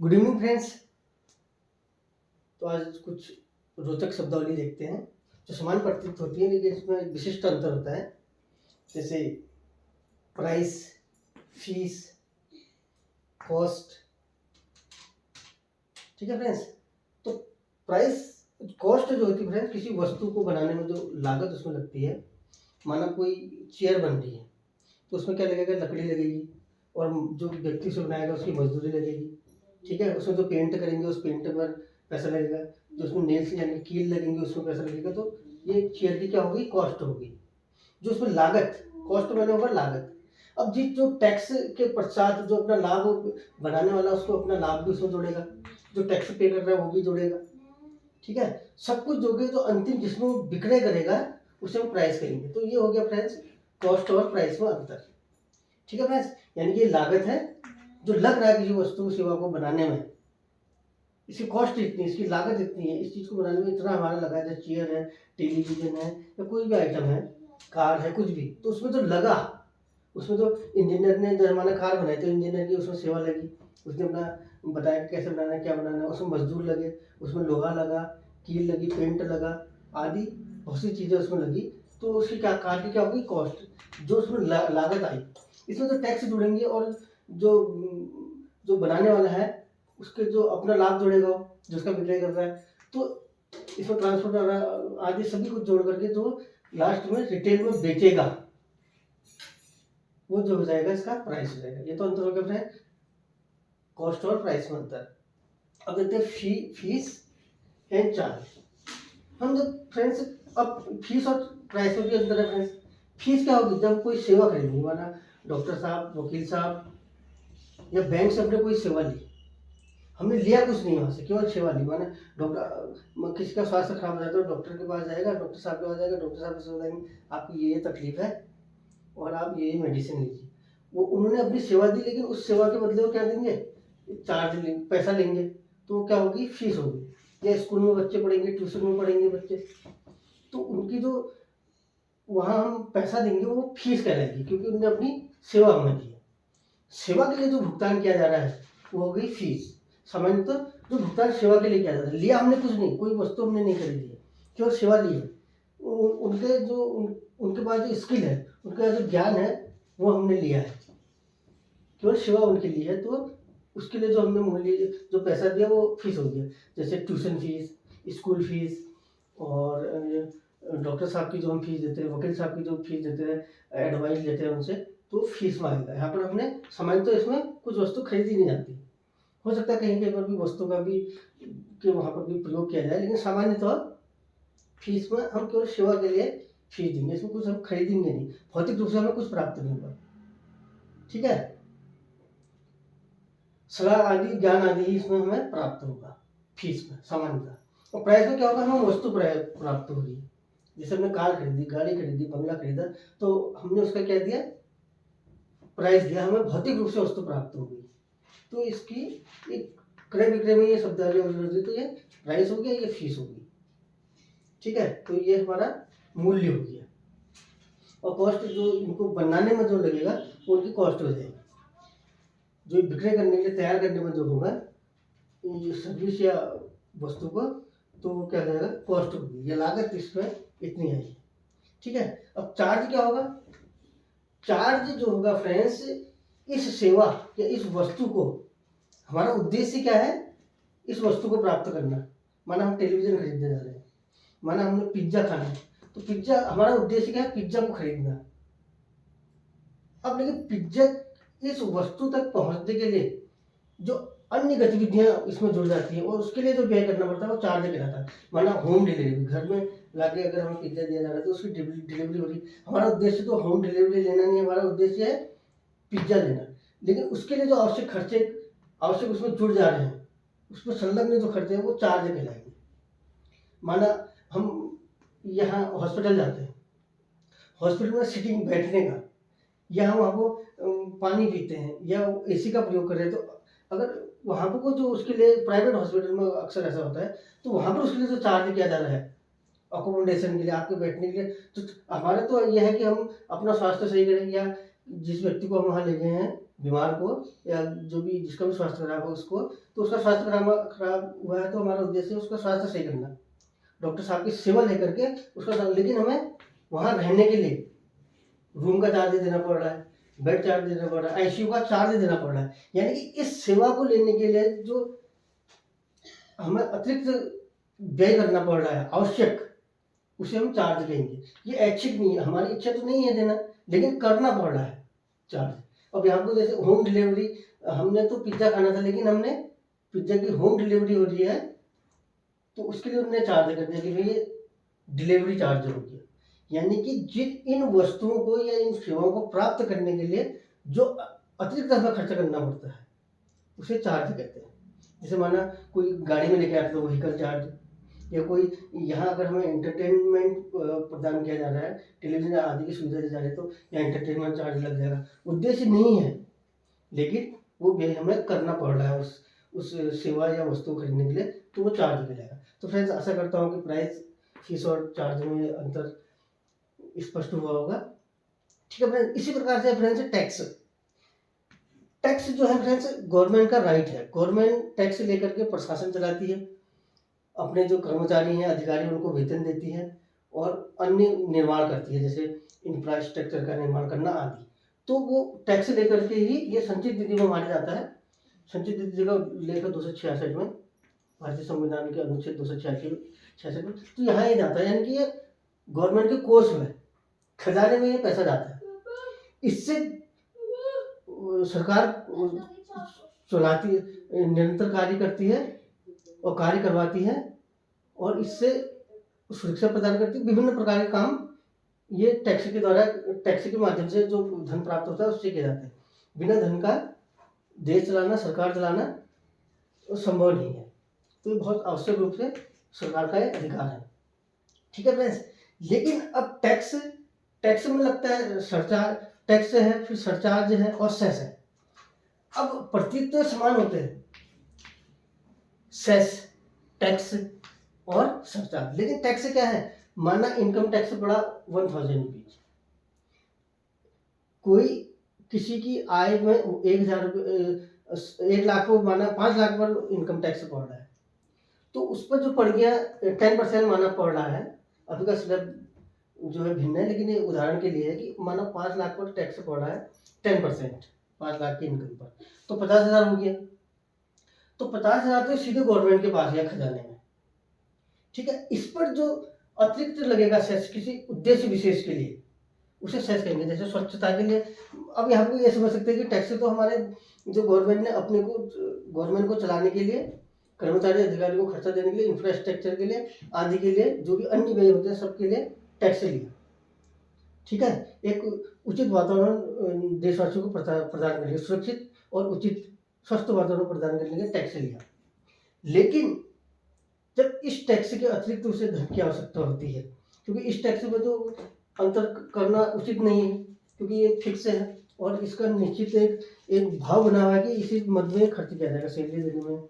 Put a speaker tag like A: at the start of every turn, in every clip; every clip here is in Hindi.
A: Good evening friends. तो आज कुछ रोचक शब्दावली देखते हैं जो समान प्रतीत होती है, लेकिन इसमें एक विशिष्ट अंतर होता है। जैसे प्राइस, फीस, कॉस्ट। ठीक है फ्रेंड्स। तो प्राइस, कॉस्ट जो होती है फ्रेंड्स, किसी वस्तु को बनाने में जो लागत उसमें लगती है। माना कोई चेयर बन रही है तो उसमें क्या लगेगा, लकड़ी लगेगी और जो व्यक्ति उसे बनाएगा उसकी मजदूरी लगेगी। ठीक है, उसमें जो पेंट करेंगे उस पेंट पर पैसा लगेगा, जो उसमें नेल्स यानी कील लगेंगे उसमें पैसा लगेगा। तो ये चेयर की क्या होगी, कॉस्ट होगी। जो उसमें लागत, कॉस्ट मैंने होगा लागत। अब जिस जो टैक्स के पश्चात जो अपना लाभ बनाने वाला उसको अपना लाभ भी उसमें जोड़ेगा, जो टैक्स पे कर रहा है वो भी जोड़ेगा। ठीक है, सब कुछ जोड़े जो अंतिम जिसमें वो विक्रय करेगा उसे हम प्राइस कहेंगे। तो ये हो गया फ्रेंड्स कॉस्ट और प्राइस में अंतर। ठीक है फ्रेंड्स, यानी कि लागत है जो लग रहा है किसी वस्तु सेवा को बनाने में, इसकी कॉस्ट इतनी, इसकी लागत इतनी है, इस चीज़ को बनाने में इतना हमारा लगा है। जैसे चेयर है, टेलीविजन है, या कोई भी आइटम है, कार है, कुछ भी, तो उसमें जो लगा, उसमें तो इंजीनियर ने जब हमारा कार बनाई तो इंजीनियर की उसमें सेवा लगी, उसने अपना बताया कि कैसे बनाना है, क्या बनाना है, उसमें मजदूर लगे, उसमें लोहा लगा, कील लगी, पेंट लगा, आदि बहुत सी चीज़ें उसमें लगी। तो उसकी क्या, कार की क्या होगी, कॉस्ट, जो उसमें लागत आई। इसमें तो टैक्स जुड़ेंगे और जो जो बनाने वाला है उसके जो अपना लाभ जोड़ेगा, जो उसका विक्रय कर रहा है, तो इसमें ट्रांसपोर्ट आदि सभी कुछ जोड़ करके जो लास्ट में रिटेल में बेचेगा वो जो हो जाएगा इसका प्राइस हो जाएगा। ये तो अंतर हो गया फ्रेंड, कॉस्ट और प्राइस में अंतर। अब देखते हैं फीस एंड चार्ज। हम जब फ्रेंड्स, अब फीस और प्राइस में भी अंतर है फ्रेंड्स। फीस क्या होगी, जब कोई सेवा खरीदनी, माना डॉक्टर साहब, वकील साहब, या बैंक से हमने कोई सेवा ली, हमने लिया कुछ नहीं वहाँ से, केवल सेवा ली। माना डॉक्टर, किसी का स्वास्थ्य खराब हो जाता है तो डॉक्टर के पास जाएगा, डॉक्टर साहब के पास जाएगा, डॉक्टर साहब से बताएंगे आपको ये तकलीफ है और आप ये मेडिसिन लीजिए। वो उन्होंने अपनी सेवा दी, लेकिन उस सेवा के बदले वो क्या देंगे, चार्ज लेंगे, पैसा लेंगे। तो वो क्या होगी, फीस होगी। या स्कूल में बच्चे पढ़ेंगे, ट्यूशन में पढ़ेंगे बच्चे, तो उनकी जो वहाँ हम पैसा देंगे वो फीस कहलाएगी, क्योंकि उन्होंने अपनी सेवा हमें दी है। सेवा के लिए जो भुगतान किया जा रहा है वो हो गई फीस। सामान्यतः जो भुगतान सेवा के लिए किया जाता है, लिया हमने कुछ नहीं, कोई वस्तु हमने नहीं खरीदी है, केवल सेवा ली है। उनके जो उनके पास जो स्किल है, उनका जो ज्ञान है वो हमने लिया है, केवल सेवा उनके लिए है। तो उसके लिए जो हमने मूल्य, जो पैसा दिया वो फीस हो गया। जैसे ट्यूशन फीस, स्कूल फीस, और डॉक्टर साहब की जो हम फीस देते हैं, वकील साहब की जो फीस देते हैं, एडवाइस लेते हैं उनसे, तो फीस में आएगा। यहाँ पर हमने सामान्य तो इसमें कुछ वस्तु खरीदी नहीं जाती, हो सकता है कहीं कहीं पर भी वस्तु का भी कि वहाँ पर भी प्रयोग किया जाए, लेकिन सामान्य तौर फीस में हम केवल सेवा के लिए फीस देंगे, इसमें कुछ हम खरीदेंगे नहीं, भौतिक रूप से हमें कुछ प्राप्त नहीं होगा। ठीक है, सलाह आदि, ज्ञान आदि ही इसमें हमें प्राप्त होगा फीस में सामान्यतः। और प्राइस में क्या होगा, हमें वस्तु प्राप्त होगी। जैसे हमने कार खरीदी, गाड़ी खरीदी, बंगला खरीदा, तो हमने उसका क्या दिया, प्राइस दिया, हमें भौतिक रूप से वस्तु प्राप्त होगी। तो इसकी एक क्रय विक्रय में ये शब्दावली होती है, तो ये प्राइस हो गया, ये फीस होगी। ठीक है, तो ये हमारा मूल्य हो गया। और कॉस्ट जो इनको बनाने में जो लगेगा वो उनकी कॉस्ट हो जाएगी। जो विक्रय करने के लिए तैयार करने में जो होगा सर्विस या वस्तु को, तो वो क्या हो जाएगा, कॉस्ट होगी, या लागत इसमें इतनी है। ठीक है, अब चार्ज क्या होगा, चार्ज जो होगा फ्रेंड्स, इस सेवा या इस वस्तु को, हमारा उद्देश्य क्या है, इस वस्तु को प्राप्त करना। माना हम टेलीविजन खरीदने जा रहे हैं, माना हमने पिज्जा खाना है, तो पिज्जा, हमारा उद्देश्य क्या है, पिज्जा को खरीदना। अब लेकिन पिज्जा, इस वस्तु तक पहुंचने के लिए जो अन्य गतिविधियां इसमें जुड़ जाती हैं और उसके लिए जो व्यय करना पड़ता है वो चार्ज कहलाता है। माना होम डिलीवरी, घर में लाके अगर हमें पिज्जा दिया जा रहा है तो उसकी डिलीवरी हो रही है। हमारा उद्देश्य तो होम डिलीवरी लेना नहीं है, हमारा उद्देश्य है पिज्जा लेना। लेकिन उसके लिए जो आवश्यक खर्चे आवश्यक उसमें जुड़ जा रहे हैं, उसमें संलग्न जो खर्चे हैं वो चार्ज कहलाएंगे। माना हम यहाँ हॉस्पिटल जाते हैं, हॉस्पिटल में सिटिंग बैठने का, या हम वहाँ को पानी पीते हैं, या एसी का प्रयोग कर रहे हैं, तो अगर वहाँ पर को जो उसके लिए प्राइवेट हॉस्पिटल में अक्सर ऐसा होता है, तो वहाँ पर उसके लिए जो चार्ज किया जा रहा है अकोमोडेशन के लिए, आपके बैठने के लिए, तो हमारा तो यह है कि हम अपना स्वास्थ्य सही करें, या जिस व्यक्ति को हम वहाँ ले गए हैं बीमार को या जो भी जिसका भी स्वास्थ्य खराब हो उसको, तो उसका स्वास्थ्य खराब हुआ है तो हमारा उद्देश्य है उसका स्वास्थ्य सही करना, डॉक्टर साहब की सेवा लेकर के उसका। लेकिन हमें वहाँ रहने के लिए रूम का चार्ज देना पड़ रहा है, बेड चार्ज देना पड़ रहा है, आईसीयू का चार्ज देना पड़ रहा है। यानी कि इस सेवा को लेने के लिए जो हमें अतिरिक्त व्यय करना पड़ रहा है आवश्यक, उसे हम चार्ज कहेंगे। ये ऐच्छिक नहीं है, हमारी इच्छा तो नहीं है देना, लेकिन करना पड़ रहा है चार्ज। अब यहाँ पर जैसे होम डिलीवरी, हमने तो पिज्ज़ा खाना था लेकिन हमने पिज्ज़ा की होम डिलीवरी हो रही है तो उसके लिए उन्होंने चार्ज कर दिया कि भाई ये डिलीवरी चार्ज हो गया। यानी कि जिन इन वस्तुओं को या इन सेवाओं को प्राप्त करने के लिए जो अतिरिक्त हमें खर्च करना पड़ता है उसे चार्ज कहते हैं। जैसे माना कोई गाड़ी में लेके आता है तो व्हीकल चार्ज, या कोई यहाँ अगर हमें एंटरटेनमेंट प्रदान किया जा रहा है, टेलीविजन आदि की सुविधा दी जा रही है तो यहाँ एंटरटेनमेंट चार्ज लग जाएगा। उद्देश्य नहीं है लेकिन वो व्यय हमें करना पड़ रहा है उस सेवा या वस्तु खरीदने के लिए, तो वो चार्ज मिलेगा। तो फ्रेंड्स आशा करता हूँ कि प्राइस, फीस और चार्ज में अंतर स्पष्ट हुआ होगा। ठीक है फ्रेंड्स, इसी प्रकार से फ्रेंड्स टैक्स। टैक्स जो है फ्रेंड्स गवर्नमेंट का राइट है। गवर्नमेंट टैक्स लेकर के प्रशासन चलाती है, अपने जो कर्मचारी हैं अधिकारी उनको वेतन देती है और अन्य निर्माण करती है, जैसे इंफ्रास्ट्रक्चर का निर्माण करना आदि। तो वो टैक्स लेकर के ही ये संचित निधि में माना जाता है। संचित निधि का लेखा 266 में भारतीय संविधान के अनुच्छेद 266 में तो यहाँ ये जाता है, यानी कि ये गवर्नमेंट के कोष में, खजाने में ये पैसा जाता है। इससे सरकार चलाती है, निरंतर कार्य करती है और कार्य करवाती है और इससे सुरक्षा प्रदान करती है। विभिन्न प्रकार के काम ये टैक्स के द्वारा, टैक्स के माध्यम से जो धन प्राप्त होता है उससे किया जाता है। बिना धन का देश चलाना, सरकार चलाना संभव नहीं है। तो ये बहुत आवश्यक रूप से सरकार का एक अधिकार है। ठीक है फ्रेंड्स, लेकिन अब टैक्स में लगता है सरचार्ज, टैक्स है, फिर सरचार्ज है और सेस है। अब प्रतीक तो समान होते हैं, सेस, टैक्स और सरचार्ज, लेकिन टैक्स क्या है? माना इनकम टैक्स पड़ा 1000 रुपीज, कोई किसी की आय में 1 लाख को माना 5 लाख पर इनकम टैक्स पड़ रहा है, तो उस पर जो पड़ गया 10% माना पड़ रहा है। अभी का स्लैब जो है भिन्न है, लेकिन ये उदाहरण के लिए है कि माना 5 लाख पर टैक्स पड़ रहा है 10%, 5 लाख की इनकम पर, तो 50,000 हो गया। तो 50,000 तो सीधे गवर्नमेंट के पास गया खजाने में। ठीक है, इस पर जो अतिरिक्त लगेगा सेस किसी उद्देश्य विशेष के लिए, उसे सेस कहेंगे। जैसे स्वच्छता के लिए, अब यहाँ पे ये समझ सकते हैं कि टैक्स तो हमारे जो गवर्नमेंट ने अपने को, गवर्नमेंट को चलाने के लिए, कर्मचारी अधिकारी को खर्चा देने के लिए, इंफ्रास्ट्रक्चर के लिए आदि के लिए, जो भी अन्य व्यय होते हैं सबके लिए टैक्स लिया। ठीक है, एक उचित वातावरण देशवासियों को प्रदान करने, सुरक्षित और उचित स्वस्थ वातावरण प्रदान करने के लिए टैक्स लिया। लेकिन जब इस टैक्स के अतिरिक्त उसे धन की आवश्यकता होती है, क्योंकि इस टैक्स में तो अंतर करना उचित नहीं है, क्योंकि ये फिक्स है और इसका निश्चित एक भाव बना हुआ है कि इसी मद में खर्च किया जाएगा, सैलरी देने में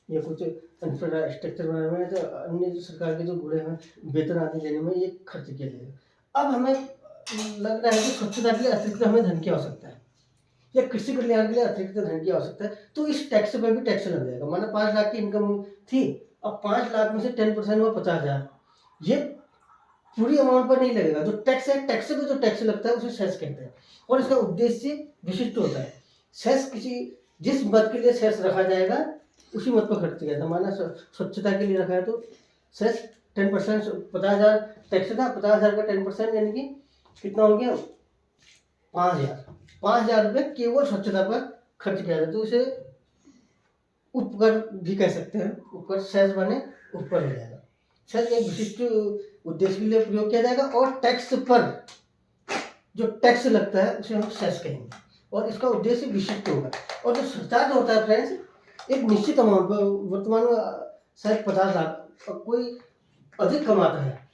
A: या कुछ इंफ्रास्ट्रक्चर बनाने में, या अन्य सरकार के जो गुड़े हैं वेतन आदि देने में ये खर्च किया जाएगा। अब हमें लग रहा है कि स्वच्छता के लिए अतिरिक्त हमें धन की आवश्यकता है या कृषि कल्याण के लिए अतिरिक्त धन की आवश्यकता है, तो इस टैक्स पर भी टैक्स लग जाएगा। माना 5 लाख की इनकम थी, अब 5 लाख में से 10% हुआ 50,000, ये पूरी अमाउंट पर नहीं लगेगा। जो टैक्स है, टैक्स पे जो टैक्स लगता है उसे सेस कहते हैं और इसका उद्देश्य विशिष्ट होता है। सेस जिस मद के लिए सेस रखा जाएगा उसी मद पर खर्च किया जाता है। माना स्वच्छता के लिए रखा है तो सेस 10%, 50,000 टैक्स था, 50,000 का 10% यानी कि कितना हो गया? 5,000 रुपये केवल स्वच्छता पर खर्च किया जाता है, तो उसे उपकर भी कह सकते हैं। ऊपर सेस बने ऊपर हो जाएगा। सेस एक विशिष्ट उद्देश्य के लिए प्रयोग किया जाएगा और टैक्स पर जो टैक्स लगता है उसे हम सेस कहेंगे और इसका उद्देश्य विशिष्ट होगा। और जो सरचार्ज होता है फ्रेंड्स, एक निश्चित अमाउंट पर, वर्तमान में शायद 50 लाख, और कोई अधिक कमाता है,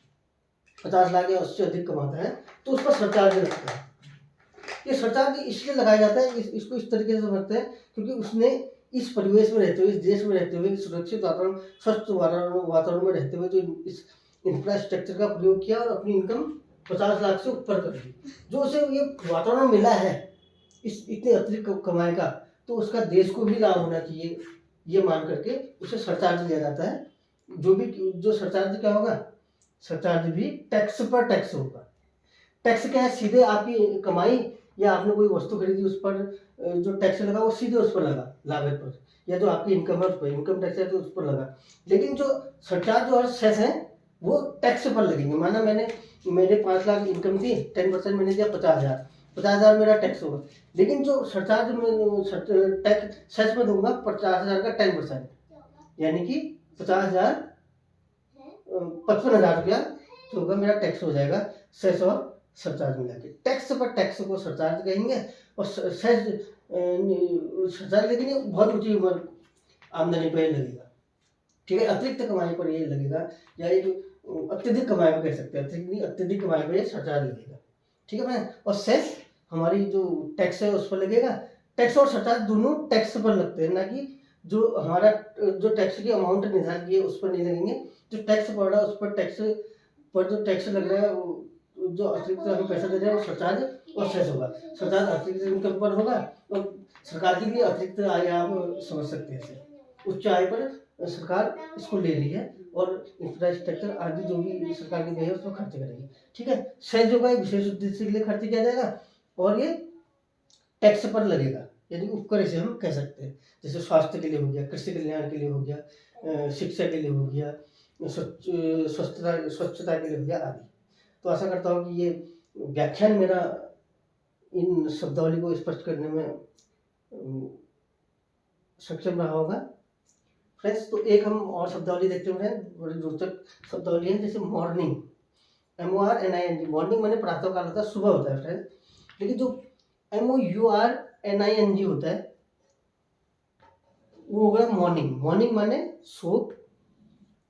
A: 50 लाख या उससे अधिक कमाता है, तो उस पर सरचार्ज लगता है। ये सरचार्ज इसलिए लगाया जाता है, इसको इस तरीके से समझते हैं क्योंकि उसने इस परिवेश में रहते हुए, इस देश में रहते हुए, सुरक्षित वातावरण, स्वस्थ वातावरण में रहते हुए जो इस इंफ्रास्ट्रक्चर का प्रयोग किया और अपनी इनकम 50 लाख से ऊपर कर दी। जो उसे ये वातावरण मिला है इस इतने अतिरिक्त कमाएगा तो उसका देश को भी लाभ होना चाहिए, ये मान करके उसे सरचार्ज दिया जाता है। जो सरचार्ज क्या होगा, सरचार्ज भी टैक्स पर टैक्स होगा। टैक्स क्या है, सीधे आपकी कमाई या आपने कोई वस्तु खरीदी उस पर जो टैक्स लगा वो सीधे उस पर लगा लागत पर, या जो आपकी इनकम है उस पर इनकम टैक्स है तो उस पर लगा। लेकिन जो सरचार्ज और सेस है वो टैक्स पर लगेंगे। माना मेरे 5 लाख इनकम थी, 10% मैंने दिया 50,000, 50,000 मेरा टैक्स होगा। लेकिन जो सरचार्ज में टैक्स सेस में दूंगा 50,000 का 10%, यानी कि 50,000 55,000 रुपया जो होगा मेरा टैक्स हो जाएगा सेस और सरचार्ज मिला के। टैक्स पर टैक्स को सरचार्ज कहेंगे, और सेस सरचार्ज लेकिन बहुत ऊंची उम्र आमदनी पर लगेगा, ठीक है। अतिरिक्त कमाई पर ये लगेगा, या एक अत्यधिक कमाई पर कह सकते हैं, अतिरिक्त नहीं अत्यधिक कमाई पर ये सरचार्ज लगेगा, ठीक है भाई। और सेस हमारी जो टैक्स है उस पर लगेगा। टैक्स और सरचार्ज दोनों टैक्स पर लगते हैं, ना कि जो हमारा जो टैक्स की अमाउंट निर्धारित की है उस पर नहीं लगेंगे। जो टैक्स पड़ रहा है उस पर टैक्स पर जो टैक्स लग रहा है जो अतिरिक्त हम पैसा दे रहे हैं वो सरचार्ज और सेस होगा। सरचार्ज अतिरिक्त इनकम पर होगा, और सरकार की भी अतिरिक्त आय आप समझ सकते हैं इसे। उच्च आय पर सरकार इसको ले रही है और इंफ्रास्ट्रक्चर आदि जो भी सरकार की व्यय है उस पर खर्च करेगी, ठीक है। सेस जो है विशेष उद्देश्य के लिए खर्च किया जाएगा और ये टैक्स पर लगेगा, यानी उपकर इसे हम कह सकते हैं। जैसे स्वास्थ्य के लिए हो गया, कृषि कल्याण के लिए हो गया, शिक्षा के लिए हो गया, स्वच्छता के लिए हो गया आदि। तो आशा करता हूँ कि ये व्याख्यान मेरा इन शब्दावली को स्पष्ट करने में सक्षम रहा होगा फ्रेंड्स। तो एक हम और शब्दावली देखते हुए हैं, बड़ी रोचक शब्दावली है, जैसे मॉर्निंग, MORNING। मॉर्निंग माने प्रातः काल होता है, सुबह होता है फ्रेंड्स। लेकिन जो MOURNING होता है वो होगा मॉर्निंग। मॉर्निंग माने शोक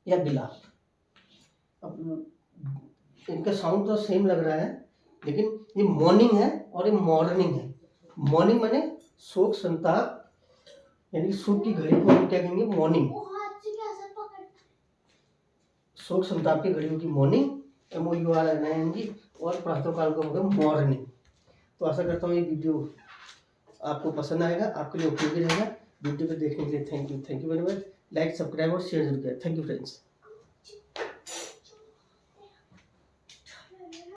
A: या विलाप। अब इनका साउंड तो सेम लग रहा है, लेकिन ये मॉर्निंग है और ये मॉर्निंग है। मॉर्निंग माने शोक संताप, यानी शोक की घड़ी को हम क्या कहेंगे, मॉर्निंग। शोक संताप की घड़ी की मॉर्निंग, MOURNING, और प्रातः काल का होगा मॉर्निंग। तो आशा करता हूँ ये वीडियो आपको पसंद आएगा, आपके लिए उपयोगी रहेगा। वीडियो को देखने के लिए thank you very much. Like, subscribe और शेयर जरूर करें। Thank you friends.